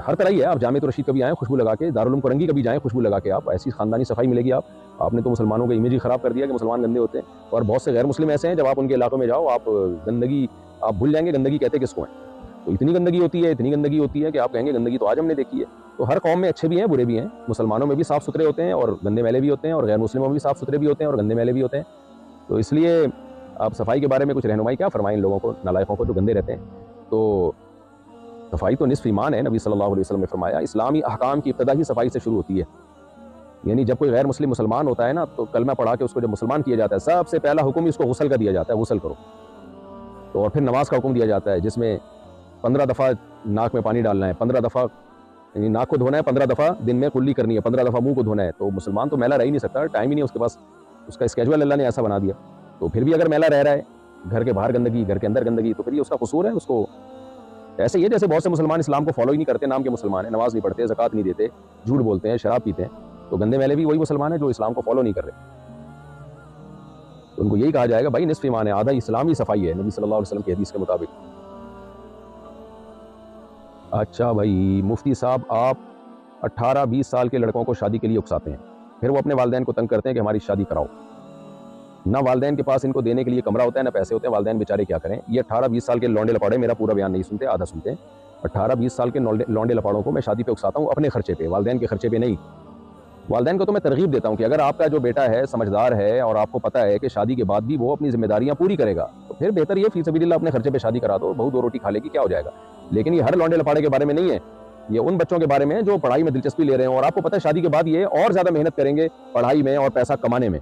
ہر طرح ہی ہے، آپ جامع رشید کبھی آئیں خوشبو لگا کے، دارالعلوم کرنگی کبھی جائیں خوشبو لگا کے، آپ ایسی خاندانی صفائی ملے گی۔ آپ نے تو مسلمانوں کا امیج ہی خراب کر دیا کہ مسلمان گندے ہوتے ہیں، اور بہت سے غیر مسلم ایسے ہیں جب آپ ان کے علاقوں میں جاؤ آپ گندگی، آپ بھول جائیں گے گندگی کہتے کس کو ہیں، تو اتنی گندگی ہوتی ہے، اتنی گندگی ہوتی ہے کہ آپ کہیں گے گندگی تو آج ہم نے دیکھی ہے۔ تو ہر قوم میں اچھے بھی ہیں برے بھی ہیں، مسلمانوں میں بھی صاف ستھرے ہوتے ہیں اور گندے میلے بھی ہوتے ہیں، اور غیر مسلموں میں بھی صاف ستھرے بھی ہوتے ہیں اور گندے میلے بھی ہوتے ہیں، تو اس لیے آپ صفائی کے بارے میں کچھ رہنمائی کیا فرمائیں ان لوگوں کو، نالائقوں کو جو گندے رہتے ہیں۔ تو صفائی تو نصف ایمان ہے، نبی صلی اللہ علیہ وسلم نے فرمایا، اسلامی احکام کی ابتدا ہی صفائی سے شروع ہوتی ہے، یعنی جب کوئی غیر مسلم مسلمان ہوتا ہے نا تو کلمہ پڑھا کے اس کو جب مسلمان کیا جاتا ہے، سب سے پہلا حکم اس کو غسل کا دیا جاتا ہے، غسل کرو، تو اور پھر نماز کا حکم دیا جاتا ہے جس میں 15 دفعہ ناک میں پانی ڈالنا ہے، 15 دفعہ یعنی ناک کو دھونا ہے، 15 دفعہ دن میں کلی کرنی ہے، 15 دفعہ منہ کو دھونا ہے، تو مسلمان تو میلا رہ ہی نہیں سکتا، ٹائم ہی نہیں اس کے پاس، اس کا اسکیجول اللہ نے ایسا بنا دیا، تو پھر بھی اگر میلا رہ رہا ہے، گھر کے باہر گندگی، گھر کے اندر گندگی، تو پھر یہ اس کا قصور ہے، اس کو ایسے ہی ہے جیسے بہت سے مسلمان اسلام کو فالو ہی نہیں کرتے، نام کے مسلمان ہیں، نماز نہیں پڑھتے، زکوٰۃ نہیں دیتے، جھوٹ بولتے ہیں، شراب پیتے ہیں، تو گندے میلے بھی وہی مسلمان ہیں جو اسلام کو فالو نہیں کر رہے. تو ان کو یہی کہا جائے گا بھائی نصف ایمان ہے, آدھا اسلام ہی صفائی ہے نبی صلی اللہ علیہ وسلم کی حدیث کے مطابق. اچھا بھائی مفتی صاحب, آپ 18-20 سال کے لڑکوں کو شادی کے لیے اکساتے ہیں, پھر وہ اپنے والدین کو تنگ کرتے ہیں کہ ہماری شادی کراؤ. نہ والدین کے پاس ان کو دینے کے لیے کمرہ ہوتا ہے, نہ پیسے ہوتے ہیں, والدین بیچارے کیا کریں. یہ 18-20 سال کے لونڈے لپاڑے میرا پورا بیان نہیں سنتے, آدھا سنتے ہیں. 18-20 سال کے لونڈے لپاڑوں کو میں شادی پہ اکساتا ہوں اپنے خرچے پہ, والدین کے خرچے پہ نہیں. والدین کو تو میں ترغیب دیتا ہوں کہ اگر آپ کا جو بیٹا ہے سمجھدار ہے اور آپ کو پتہ ہے کہ شادی کے بعد بھی وہ اپنی ذمہ داریاں پوری کرے گا, تو پھر بہتر یہ فی سبیل اللہ اپنے خرچے پہ شادی کرا دو, بہو 2 روٹی کھا لے گی, کیا ہو جائے گا. لیکن یہ ہر لونڈے لپاڑے کے بارے میں نہیں ہے, یہ ان بچوں کے بارے میں جو پڑھائی میں دلچسپی لے رہے ہیں اور آپ کو پتہ ہے شادی کے بعد یہ اور زیادہ محنت کریں گے پڑھائی میں اور پیسہ کمانے میں.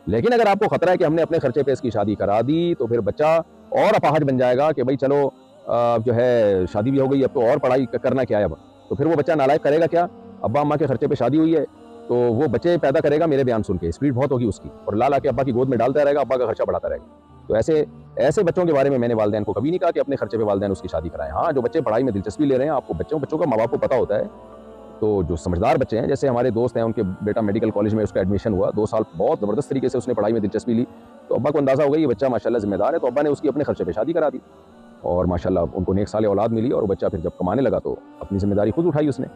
لیکن اگر آپ کو خطرہ ہے کہ ہم نے اپنے خرچے پہ اس کی شادی کرا دی تو پھر بچہ اور اپاہج بن جائے گا کہ بھائی چلو جو ہے شادی بھی ہو گئی, اب تو اور پڑھائی کرنا کیا ہے. اب تو پھر وہ بچہ نالائق کرے گا کیا, ابا اماں کے خرچے پہ شادی ہوئی ہے تو وہ بچے پیدا کرے گا میرے بیان سن کے, اسپیڈ بہت ہوگی اس کی, اور لا کے ابا کی گود میں ڈالتا رہے گا, ابا کا خرچہ بڑھاتا رہے گا. تو ایسے بچوں کے بارے میں نے والدین کو کبھی نہیں کہا کہ اپنے خرچے پہ والدین اس کی شادی کرائیں. ہاں جو بچے پڑھائی میں دلچسپی لے رہے ہیں, آپ کو بچوں کا ماں باپ کو پتہ ہوتا ہے, تو جو سمجھدار بچے ہیں, جیسے ہمارے دوست ہیں ان کے بیٹا میڈیکل کالج میں اس کا ایڈمیشن ہوا, 2 سال بہت زبردست طریقے سے اس نے پڑھائی میں دلچسپی لی, تو ابا کو اندازہ ہو گئی یہ بچہ ماشاءاللہ ذمہ دار ہے, تو ابا نے اس کی اپنے خرچے پہ شادی کرا دی, اور ماشاءاللہ ان کو نیک صالح اولاد ملی, اور وہ بچہ پھر جب کمانے لگا تو اپنی ذمہ داری خود اٹھائی اس نے.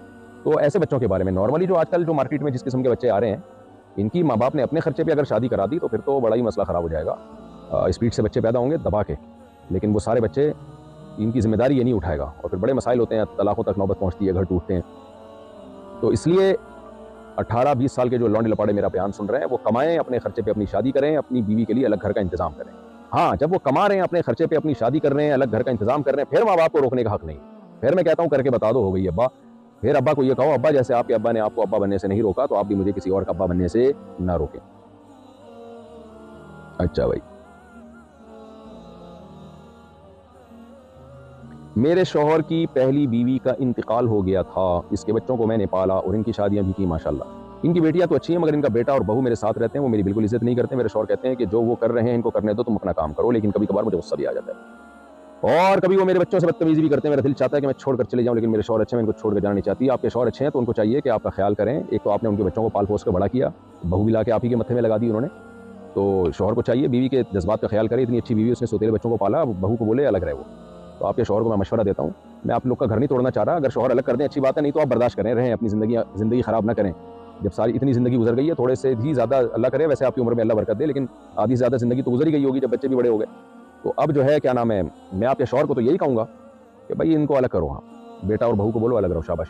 تو ایسے بچوں کے بارے میں نارملی جو آج کل جو مارکیٹ میں جس قسم کے بچے آ رہے ہیں, ان کی ماں باپ نے اپنے خرچے پہ اگر شادی کرا دی تو پھر تو بڑا ہی مسئلہ خراب ہو جائے گا. اسپیڈ سے بچے پیدا ہوں گے دبا کے, لیکن وہ سارے بچے ان کی ذمہ داری یہ نہیں اٹھائے گا, اور پھر بڑے مسائل ہوتے ہیں, طلاقوں تک نوبت پہنچتی ہے, گھر ٹوٹتے ہیں. تو اس لیے 18-20 سال کے جو لونڈے لپاڑے میرا بیان سن رہے ہیں وہ کمائیں, اپنے خرچے پہ اپنی شادی کریں, اپنی بیوی کے لیے الگ گھر کا انتظام کریں. ہاں جب وہ کما رہے ہیں اپنے خرچے پہ اپنی شادی کر رہے ہیں, الگ گھر کا انتظام کر رہے ہیں, پھر ماں باپ کو روکنے کا حق نہیں. پھر میں کہتا ہوں کر کے بتا دو, ہو گئی ابا. پھر ابا کو یہ کہو, ابا جیسے آپ کے ابا نے آپ کو ابا بننے سے نہیں روکا, تو آپ بھی مجھے کسی اور کا ابا بننے سے نہ روکیں. اچھا بھائی, میرے شوہر کی پہلی بیوی کا انتقال ہو گیا تھا, اس کے بچوں کو میں نے پالا اور ان کی شادیاں بھی کی ماشاءاللہ. ان کی بیٹیاں تو اچھی ہیں, مگر ان کا بیٹا اور بہو میرے ساتھ رہتے ہیں, وہ میری بالکل عزت نہیں کرتے. میرے شوہر کہتے ہیں کہ جو وہ کر رہے ہیں ان کو کرنے دو, تم اپنا کام کرو. لیکن کبھی کبھار مجھے غصہ بھی آ جاتا ہے, اور کبھی وہ میرے بچوں سے بدتمیزی بھی کرتے ہیں. میرا دل چاہتا ہے کہ میں چھوڑ کر چلے جاؤں, لیکن میرے شوہر اچھے ہیں, میں ان کو چھوڑ کر جانا نہیں چاہتی. آپ کے شوہر اچھے ہیں تو ان کو چاہیے کہ آپ کا خیال کریں. ایک تو آپ نے ان کے بچوں کو پال پوس کر بڑا کیا, بہو بھی لا کے آپ ہی کے متھے میں لگا دی انہوں نے, تو شوہر کو چاہیے بیوی کے جذبات کا خیال کرے. اتنی اچھی بیوی, اس نے سوتیلے بچوں کو پالا, بہو کو بولے الگ رہے وہ. تو آپ کے شوہر کو میں مشورہ دیتا ہوں, میں آپ لوگ کا گھر نہیں توڑنا چاہ رہا, اگر شوہر الگ کر دیں اچھی بات ہے, نہیں تو آپ برداشت کریں, رہیں, اپنی زندگی خراب نہ کریں. جب ساری اتنی زندگی گزر گئی ہے, تھوڑے سے ہی زیادہ اللہ کرے, ویسے آپ کی عمر میں اللہ برکت دے, لیکن آدھی سے زیادہ زندگی تو گزر ہی گئی ہوگی جب بچے بھی بڑے ہو گئے. تو اب جو ہے کیا نام ہے, میں آپ کے شوہر کو تو یہی کہوں گا کہ بھائی ان کو الگ کرو. ہاں بیٹا اور بہو کو بولو الگ رہو, شاباش.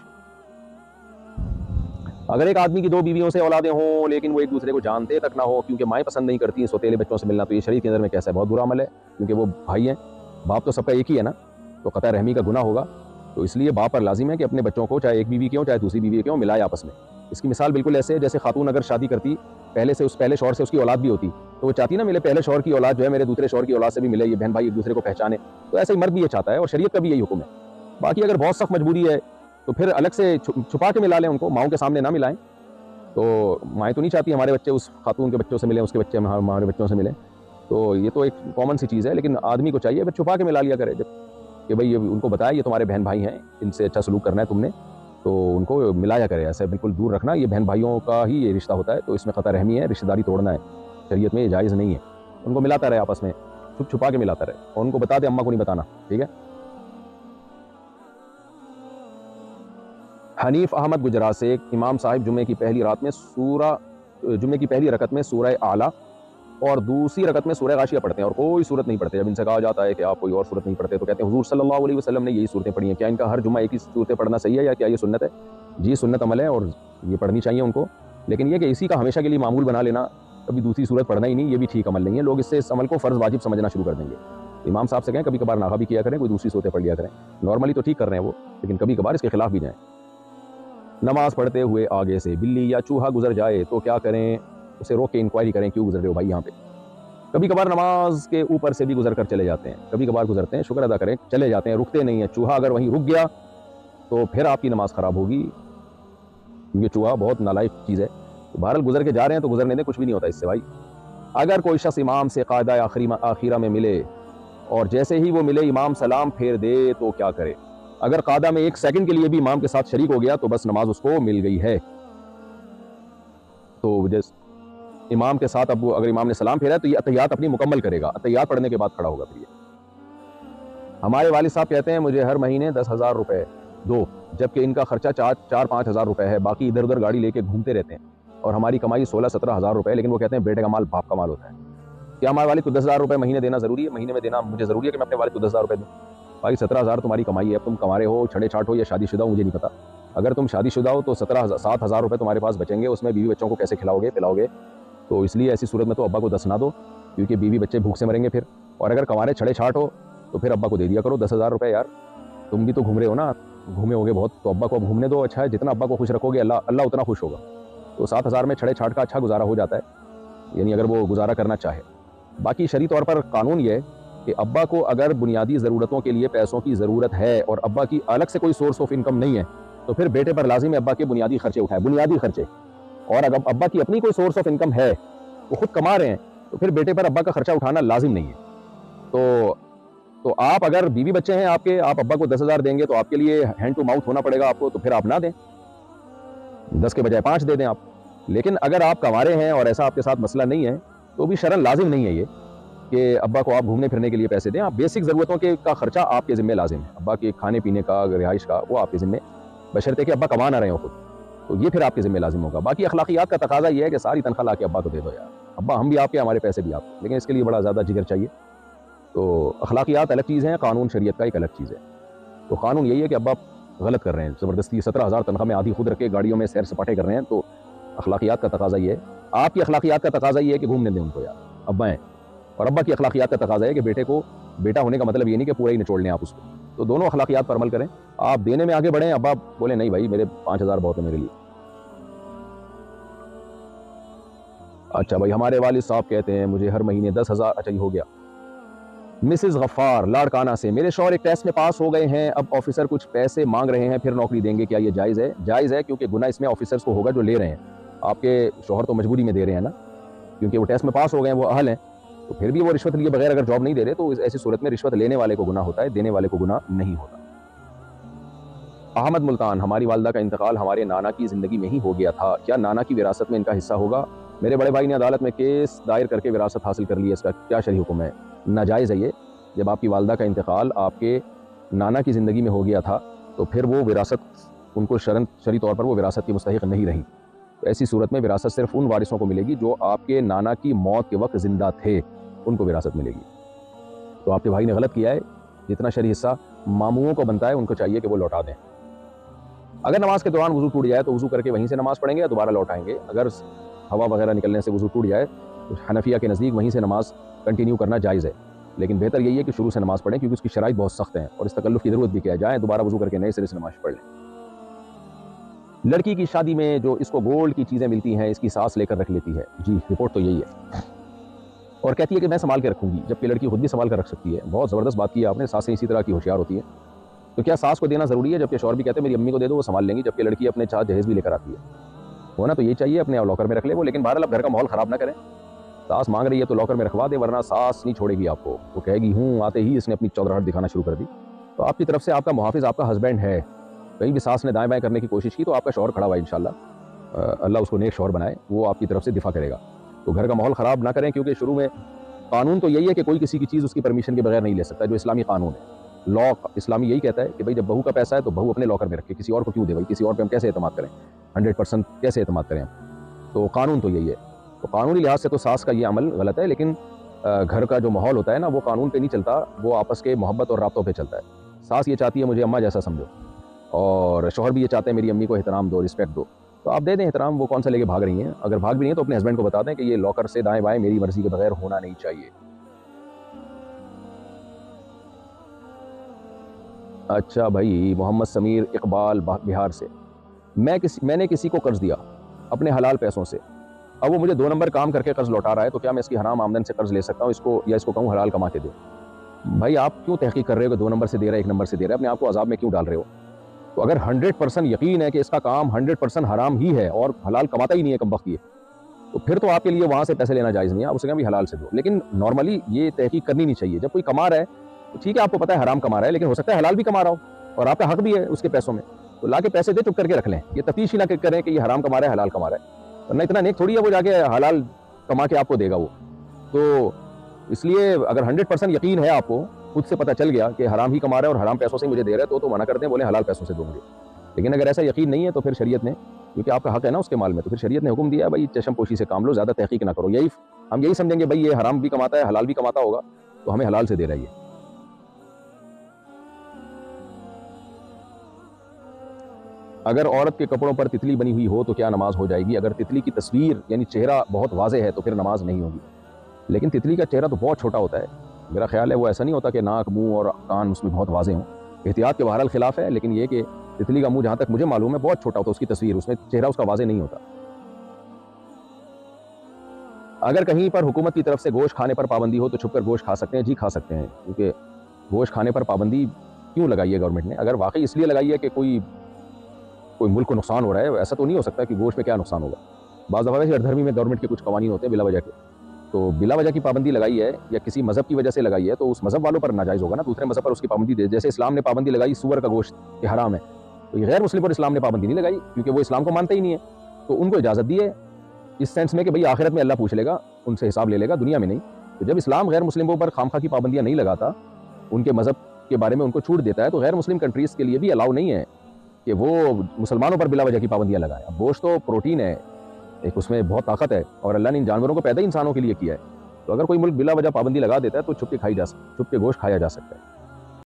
اگر ایک آدمی کی 2 بیویوں سے اولادیں ہوں لیکن وہ ایک دوسرے کو جانتے تک نہ ہو, کیونکہ مائیں پسند نہیں کرتی سوتیلے بچوں سے ملنا, تو یہ شریعت کے اندر میں کیسا ہے, بہت برا عمل ہے, کیونکہ وہ بھائی ہیں, باپ تو سب کا ایک ہی ہے نا, تو قطع رحمی کا گناہ ہوگا. تو اس لیے باپ پر لازم ہے کہ اپنے بچوں کو چاہے ایک بیوی کے ہوں چاہے دوسری بیوی کے ہوں, ملائے آپس میں. اس کی مثال بالکل ایسے ہے جیسے خاتون اگر شادی کرتی پہلے شوہر سے اس کی اولاد بھی ہوتی, تو وہ چاہتی نا میرے پہلے شوہر کی اولاد جو ہے میرے دوسرے شوہر کی اولاد سے بھی ملے, یہ بہن بھائی ایک دوسرے کو پہچانے. تو ایسے ہی مرد بھی یہ چاہتا ہے, اور شریعت کا بھی یہی حکم ہے. باقی اگر بہت سخت مجبوری ہے تو پھر الگ سے چھپا کے ملا لیں ان کو, ماؤں کے سامنے نہ ملائیں. تو مائیں تو نہیں چاہتی ہمارے بچے اس خاتون کے بچوں سے ملیں, اس کے بچے ہمارے بچوں سے ملیں. تو یہ تو ایک کامن سی چیز ہے, لیکن آدمی کو چاہیے پھر چھپا کے ملا لیا کرے, کہ بھائی ان کو بتایا یہ تمہارے بہن بھائی ہیں, ان سے اچھا سلوک کرنا ہے تم نے, تو ان کو ملایا کرے. ایسے بالکل دور رکھنا, یہ بہن بھائیوں کا ہی یہ رشتہ ہوتا ہے, تو اس میں قطع رحمی ہے, رشتہ داری توڑنا ہے, شریعت میں یہ جائز نہیں ہے. ان کو ملاتا رہے آپس میں, چھپا کے ملاتا رہے, اور ان کو بتا دے, اماں کو نہیں بتانا, ٹھیک ہے. حنیف احمد گجرات سے, امام صاحب جمعے کی پہلی رکعت میں سورہ اعلیٰ اور دوسری رکعت میں سورہ غاشیہ پڑھتے ہیں, اور کوئی صورت نہیں پڑھتے. جب ان سے کہا جاتا ہے کہ آپ کوئی اور صورت نہیں پڑھتے, تو کہتے ہیں حضور صلی اللہ علیہ وسلم نے یہی صورتیں پڑھی ہیں, کیا ان کا ہر جمعہ ایک ہی صورتیں پڑھنا صحیح ہے, یا کیا یہ سنت ہے؟ جی سنت عمل ہے, اور یہ پڑھنی چاہیے ان کو, لیکن یہ کہ اسی کا ہمیشہ کے لیے معمول بنا لینا, کبھی دوسری صورت پڑھنا ہی نہیں, یہ بھی ٹھیک عمل نہیں ہے. لوگ اس عمل کو فرض واجب سمجھنا شروع کر دیں گے. امام صاحب سے کہیں کبھی کبھار ناغہ بھی کیا کریں, کوئی دوسری صورتیں پڑھ لیا کریں. نارملی تو ٹھیک کر رہے ہیں وہ, لیکن کبھی کبھار اس کے خلاف بھی جائیں. نماز پڑھتے ہوئے آگے سے بلی یا چوہا گزر جائے تو کیا کریں؟ اسے روک کے انکوائری کریں, کیوں گزر رہے ہو بھائی یہاں پہ. کبھی کبھار نماز کے اوپر سے بھی گزر کر چلے جاتے ہیں, کبھی کبھار گزرتے ہیں, شکر ادا کریں, چلے جاتے ہیں, رکتے نہیں ہیں. چوہا اگر وہیں رک گیا تو پھر آپ کی نماز خراب ہوگی, کیونکہ چوہا بہت نالائق چیز ہے. بہرحال گزر کے جا رہے ہیں تو گزرنے دیں, کچھ بھی نہیں ہوتا اس سے بھائی. اگر کوئی شخص امام سے قاعدہ آخیرہ میں ملے اور جیسے ہی وہ ملے امام سلام پھیر دے تو کیا کرے؟ اگر قاعدہ میں 1 سیکنڈ کے لیے بھی امام کے ساتھ شریک ہو گیا تو بس نماز اس کو مل گئی ہے. تو جیسے امام کے ساتھ اب اگر امام نے سلام پھیرا ہے تو یہ اتحیات اپنی مکمل کرے گا، اتحیات پڑھنے کے بعد کھڑا ہوگا پھر یہ۔ ہمارے والد صاحب کہتے ہیں مجھے ہر مہینے 10,000 روپے دو، جبکہ ان کا خرچہ 4-5 ہزار روپے ہے، باقی ادھر ادھر گاڑی لے کے گھومتے رہتے ہیں اور ہماری کمائی 16-17 ہزار روپے ہے، لیکن وہ کہتے ہیں بیٹے کا مال باپ کا مال ہوتا ہے۔ کیا ہمارے والد کو 10,000 روپے مہینے دینا ضروری ہے؟ مہینے میں دینا مجھے ضروری ہے کہ میں اپنے والد کو 10,000 روپے دوں؟ بھائی 17,000 تمہاری کمائی ہے، اب تم کما رہے ہو، چھڑے چھاٹ ہو یا شادی شدہ ہو مجھے نہیں پتا۔ اگر تم شادی شدہ ہو تو 7,000 روپے تمہارے پاس بچیں گے، اس میں بیوی بچوں کو کیسے کھلاؤ گے پلاؤ گے؟ تو اس لیے ایسی صورت میں تو ابا کو 10 نہ دو، کیونکہ بیوی بچے بھوک سے مریں گے پھر۔ اور اگر کمارے چھڑے چھاٹ ہو تو پھر ابا کو دے دیا کرو 10,000 روپے۔ یار تم بھی تو گھوم رہے ہو نا، گھومے ہوگے بہت، تو ابا کو اب گھومنے دو۔ اچھا ہے، جتنا ابا کو خوش رکھو گے اللہ اتنا خوش ہوگا۔ تو 7,000 میں چھڑے چھاٹ کا اچھا گزارا ہو جاتا ہے، یعنی اگر وہ گزارا کرنا چاہے۔ باقی شرعی طور پر قانون یہ ہے کہ ابا کو اگر بنیادی ضرورتوں کے لیے پیسوں کی ضرورت ہے اور ابا کی الگ سے کوئی سورس آف انکم نہیں ہے تو پھر بیٹے پر لازم ہے ابا کے بنیادی خرچے اٹھائے، بنیادی خرچے۔ اور اگر ابا کی اپنی کوئی سورس آف انکم ہے، وہ خود کما رہے ہیں، تو پھر بیٹے پر ابا کا خرچہ اٹھانا لازم نہیں ہے۔ تو آپ اگر بیوی بچے ہیں آپ کے، آپ ابا کو 10,000 دیں گے تو آپ کے لیے ہینڈ ٹو ماؤتھ ہونا پڑے گا آپ کو، تو پھر آپ نہ دیں، 10 کے بجائے 5 دے دیں آپ۔ لیکن اگر آپ کما رہے ہیں اور ایسا آپ کے ساتھ مسئلہ نہیں ہے تو بھی شرعاً لازم نہیں ہے یہ کہ ابا کو آپ گھومنے پھرنے کے لیے پیسے دیں۔ آپ بیسک ضرورتوں کا خرچہ آپ کے ذمہ لازم ہے، ابا کے کھانے پینے کا، رہائش کا، وہ آپ کے ذمہ، بشرطے کہ ابا کما نہ رہے ہوں خود، تو یہ پھر آپ کے ذمہ لازم ہوگا۔ باقی اخلاقیات کا تقاضا یہ ہے کہ ساری تنخواہ لا کے ابا کو دے دو، یار ابا ہم بھی آپ کے، ہمارے پیسے بھی آپ کے، لیکن اس کے لیے بڑا زیادہ جگر چاہیے۔ تو اخلاقیات الگ چیز ہیں، قانون شریعت کا ایک الگ چیز ہے۔ تو قانون یہی ہے کہ ابا غلط کر رہے ہیں، زبردستی 17,000 تنخواہ میں آدھی خود رکھ کے گاڑیوں میں سیر سپاٹے کر رہے ہیں، تو اخلاقیات کا تقاضا یہ ہے، آپ کی اخلاقیات کا تقاضا یہ ہے کہ گھومنے دیں ان کو، یار ابا ہیں، اور ابا کی اخلاقیات کا تقاضا ہے کہ بیٹے کو، بیٹا ہونے کا مطلب یہ نہیں کہ پورا ہی نچوڑ لیں آپ اس کو، تو دونوں اخلاقیات پر عمل کریں۔ آپ دینے میں آگے بڑھیں، ابا بولے نہیں بھائی میرے 5,000 بہت ہے میرے لیے۔ اچھا بھائی، ہمارے والد صاحب کہتے ہیں مجھے ہر مہینے 10,000، اچھا یہ ہو گیا۔ مسز غفار لاڑکانہ سے، میرے شوہر ایک ٹیسٹ میں پاس ہو گئے ہیں، اب آفیسر کچھ پیسے مانگ رہے ہیں، پھر نوکری دیں گے، کیا یہ جائز ہے؟ جائز ہے، کیونکہ گناہ اس میں آفیسرز کو ہوگا جو لے رہے ہیں، آپ کے شوہر تو مجبوری میں دے رہے ہیں نا، کیونکہ وہ ٹیسٹ میں پاس ہو گئے ہیں، وہ اہل ہیں، تو پھر بھی وہ رشوت لیے بغیر اگر جاب نہیں دے رہے تو ایسی صورت میں رشوت لینے والے کو گناہ ہوتا ہے، دینے والے کو گناہ نہیں ہوتا۔ احمد ملتان، ہماری والدہ کا انتقال ہمارے نانا کی زندگی میں ہی ہو گیا تھا، کیا نانا کی وراثت میں ان کا حصہ ہوگا؟ میرے بڑے بھائی نے عدالت میں کیس دائر کر کے وراثت حاصل کر لی ہے، اس کا کیا شرعی حکم ہے؟ ناجائز ہے یہ، جب آپ کی والدہ کا انتقال آپ کے نانا کی زندگی میں ہو گیا تھا تو پھر وہ وراثت ان کو شرعی طور پر وہ وراثت کی مستحق نہیں رہی، تو ایسی صورت میں وراثت صرف ان وارثوں کو ملے گی جو آپ کے نانا کی موت کے وقت زندہ تھے، ان کو وراثت ملے گی۔ تو آپ کے بھائی نے غلط کیا ہے، جتنا شرعی حصہ ماموؤں کو بنتا ہے ان کو چاہیے کہ وہ لوٹا دیں۔ اگر نماز کے دوران وضو ٹوٹ جائے تو وضو کر کے وہیں سے نماز پڑھیں گے یا دوبارہ لوٹائیں گے؟ اگر ہوا وغیرہ نکلنے سے وضو ٹوٹ جائے تو حنفیہ کے نزدیک وہیں سے نماز کنٹینیو کرنا جائز ہے، لیکن بہتر یہی ہے کہ شروع سے نماز پڑھیں، کیونکہ اس کی شرائط بہت سخت ہیں اور اس تکلف کی ضرورت بھی کیا جائے، دوبارہ وضو کر کے نئے سرے سے نماز پڑھ لیں۔ لڑکی کی شادی میں جو اس کو گولڈ کی چیزیں ملتی ہیں اس کی ساس لے کر رکھ لیتی ہے، جی رپورٹ تو یہی ہے، اور کہتی ہے کہ میں سنبھال کے رکھوں گی، جبکہ لڑکی خود بھی سنبھال کر رکھ سکتی ہے۔ بہت زبردست بات کی ہے آپ نے، ساسیں اسی طرح کی ہوشیار ہوتی ہیں۔ تو کیا ساس کو دینا ضروری ہے؟ جبکہ شوہر بھی کہتے ہیں میری امی کو دے دو وہ سنبھال لیں گی، جبکہ لڑکی اپنے چاہ جہیز بھی لے کر آتی ہے، ہونا تو یہی چاہیے، اپنے لاکر میں رکھ لے وہ، لیکن بہرحال اب گھر کا ماحول خراب نہ کریں، ساس مانگ رہی ہے تو لاکر میں رکھوا دے، ورنہ ساس نہیں چھوڑے گی آپ کو، وہ کہے گی ہوں، آتے ہی اس نے اپنی چودراہٹ دکھانا شروع کر دی۔ تو آپ کی طرف سے آپ کا محافظ آپ کا ہسبینڈ ہے، کہیں بھی ساس نے دائیں بائیں کرنے کی کوشش کی تو آپ کا شوہر کھڑا ہوا ہے انشاءاللہ، اللہ اس کو نیک شوہر بنائے، وہ آپ کی طرف سے دفاع کرے گا۔ تو گھر کا ماحول خراب نہ کریں، کیونکہ شروع میں قانون تو یہی ہے کہ کوئی کسی کی چیز اس کی پرمیشن کے بغیر نہیں لے سکتا، جو اسلامی قانون ہے، لا اسلامی یہی کہتا ہے کہ بھائی جب بہو کا پیسہ ہے تو بہو اپنے لاکر میں رکھے، کسی اور کو کیوں دے؟ بھائی کسی اور پہ ہم کیسے اعتماد کریں؟ 100% کیسے اعتماد کریں ہم؟ تو قانون تو یہی ہے، تو قانونی لحاظ سے تو ساس کا یہ عمل غلط ہے، لیکن گھر کا جو ماحول ہوتا ہے نا وہ قانون پہ نہیں چلتا، وہ آپس کے محبت اور رابطوں پہ چلتا ہے۔ ساس یہ چاہتی ہے مجھے اماں جیسا سمجھو، اور شوہر بھی یہ چاہتے ہیں میری امی کو احترام دو، رسپیکٹ دو، تو آپ دے دیں احترام، وہ کون سا لے کے بھاگ رہی ہیں؟ اگر بھاگ بھی نہیں ہیں تو اپنے ہسبینڈ کو بتا دیں کہ یہ لاکر سے دائیں بائیں میری مرضی کے بغیر ہونا نہیں چاہیے۔ اچھا بھائی، محمد سمیر اقبال بہار سے، میں نے کسی کو قرض دیا اپنے حلال پیسوں سے، اب وہ مجھے 2 نمبر کام کر کے قرض لوٹا رہا ہے، تو کیا میں اس کی حرام آمدن سے قرض لے سکتا ہوں اس کو، یا اس کو کہوں حلال کما کے دے؟ بھائی آپ کیوں تحقیق کر رہے ہو کہ 2 نمبر سے دے رہا ہے 1 نمبر سے دے رہا ہے؟ اپنے آپ کو عذاب میں کیوں ڈال رہے ہو؟ تو اگر 100% یقین ہے کہ اس کا کام 100% حرام ہی ہے اور حلال کماتا ہی نہیں ہے کمبخت یہ، تو پھر تو آپ کے لیے وہاں سے پیسے لینا جائز نہیں ہے، آپ اسے کہیں بھی حلال سے دو، لیکن نارملی یہ تحقیق کرنی نہیں چاہیے۔ جب کوئی کما رہا ہے تو ٹھیک ہے، آپ کو پتہ ہے حرام کما رہا ہے، لیکن ہو سکتا ہے حلال بھی کما رہا ہو اور آپ کا حق بھی ہے اس کے پیسوں میں، تو لا کے پیسے دے، چپ کر کے رکھ لیں، یہ تفتیش ہی نہ کریں کہ یہ حرام کما رہا ہے حلال کما رہا ہے۔ ورنہ اتنا نیک تھوڑی ہے وہ جا کے حلال کما کے آپ کو دے گا وہ. تو اس لیے اگر 100% یقین ہے آپ کو، خود سے پتہ چل گیا کہ حرام ہی کما رہا ہے اور حرام پیسوں سے مجھے دے رہا ہے، تو منع کر دیں، بولیں حلال پیسوں سے دو مجھے. لیکن اگر ایسا یقین نہیں ہے تو پھر شریعت نے، کیونکہ آپ کا حق ہے نا اس کے مال میں، تو پھر شریعت نے حکم دیا ہے بھائی چشم پوشی سے کام لو، زیادہ تحقیق نہ کرو. ہم یہی سمجھیں گے بھائی یہ حرام بھی کماتا ہے حلال بھی کماتا ہوگا تو ہمیں حلال سے دے رہا ہے یہ. اگر عورت کے کپڑوں پر تتلی بنی ہوئی ہو تو کیا نماز ہو جائے گی؟ اگر تتلی کی تصویر یعنی چہرہ بہت واضح ہے تو پھر نماز نہیں ہوگی. لیکن تتلی کا چہرہ تو بہت چھوٹا ہوتا ہے، میرا خیال ہے وہ ایسا نہیں ہوتا کہ ناک منہ اور کان اس میں بہت واضح ہوں. احتیاط کے بہرحال خلاف ہے، لیکن یہ کہ تتلی کا منہ جہاں تک مجھے معلوم ہے بہت چھوٹا ہوتا ہے، اس کی تصویر، اس میں چہرہ اس کا واضح نہیں ہوتا. اگر کہیں پر حکومت کی طرف سے گوشت کھانے پر پابندی ہو تو چھپ کر گوشت کھا سکتے ہیں؟ جی کھا سکتے ہیں، کیونکہ گوشت کھانے پر پابندی کیوں لگائی ہے گورنمنٹ نے؟ اگر واقعی اس لیے لگائی ہے کہ کوئی ملک کو نقصان ہو رہا ہے، ایسا تو نہیں ہو سکتا کہ گوشت میں کیا نقصان ہوگا. بعض دفعہ ویسے ہر دھرمی میں گورنمنٹ کے کچھ قوانین ہوتے ہیں بلا وجہ کے، تو بلا وجہ کی پابندی لگائی ہے یا کسی مذہب کی وجہ سے لگائی ہے تو اس مذہب والوں پر ناجائز ہوگا نا، دوسرے مذہب پر اس کی پابندی دے. جیسے اسلام نے پابندی لگائی سور کا گوشت کہ حرام ہے، تو یہ غیر مسلم پر اسلام نے پابندی نہیں لگائی کیونکہ وہ اسلام کو مانتے ہی نہیں ہے، تو ان کو اجازت دی ہے اس سینس میں کہ بھئی آخرت میں اللہ پوچھ لے گا، ان سے حساب لے لے گا، دنیا میں نہیں. تو جب اسلام غیر مسلموں پر خامخواہ کی پابندیاں نہیں لگاتا، ان کے مذہب کے بارے میں ان کو چھوٹ دیتا ہے، تو غیر مسلم کنٹریز کے لیے بھی الاؤ نہیں ہے کہ وہ مسلمانوں پر بلا وجہ کی پابندیاں لگائیں. اب گوشت تو پروٹین ہے، ایک اس میں بہت طاقت ہے، اور اللہ نے ان جانوروں کو پیدا ہی انسانوں کے لیے کیا ہے، تو اگر کوئی ملک بلا وجہ پابندی لگا دیتا ہے تو چھپ کے گوشت کھایا جا سکتا ہے.